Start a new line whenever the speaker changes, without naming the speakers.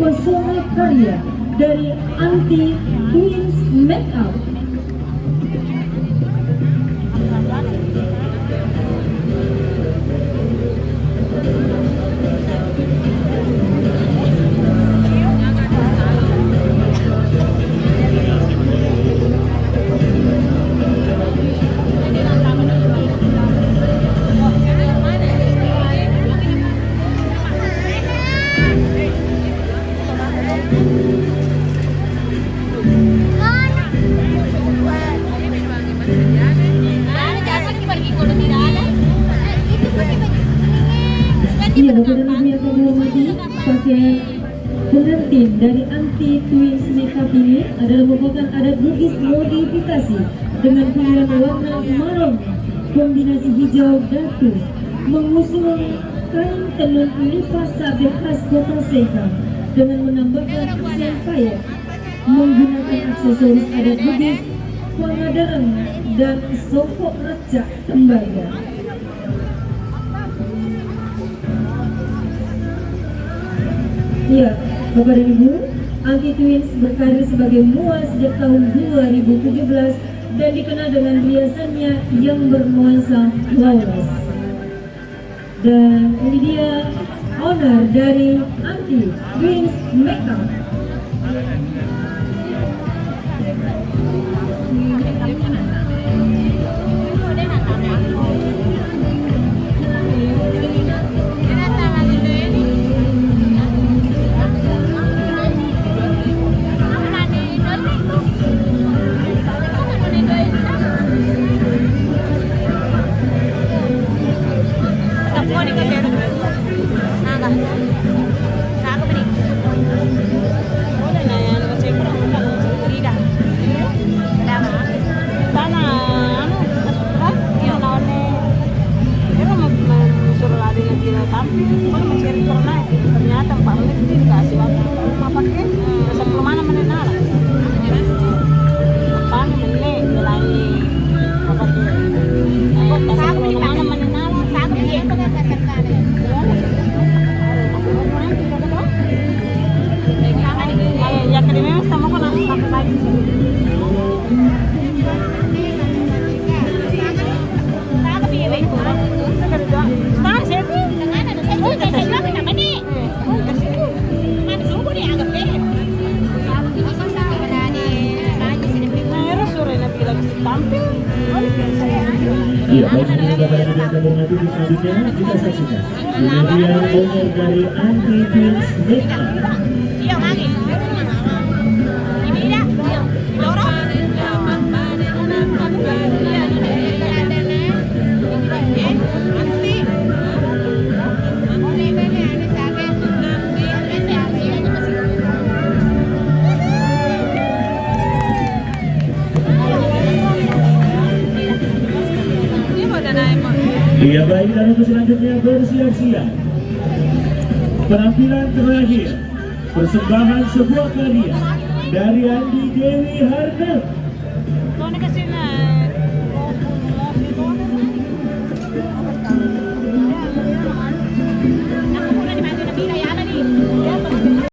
Pesona karya dari Anti Twins Makeup. Iya, Bapak dan Ibu yang kami hormati, pakaian pengantin dari Anti Twins Makeup ini adalah merupakan adat Bugis modifikasi dengan pilihan warna maroon kombinasi hijau datu, mengusung kain tenun lipas sabit khas kota Sekam dengan menambahkan aksen kayak menggunakan aksesoris adat Bugis, pengadarang dan sokok recak tembaga. Ya, Bapak dan Ibu, Anti Twins berkarir sebagai mual sejak tahun 2017 dan dikenal dengan riasannya yang bernuansa flawless. Dan ini dia owner dari Anti Twins Makeup.
Ternyata Pak Alex dikasih waktu apa pakai rasa pelumana menenal apa ini nilai apa tuh rasa pelumana menenal satu dia ya kedua sama kok nanti sampai lagi
Iya, baik ini Bapak dan Ibu yang kami hormati, selanjutnya kita saksikan ini dia owner dari Anti Twins Makeup.
Iya, mari. Ini dia. Dorong.
Iya, baik, dan untuk selanjutnya bersiap-siap. Penampilan terakhir, persembahan sebuah karya dari Andi Dewi Harnett.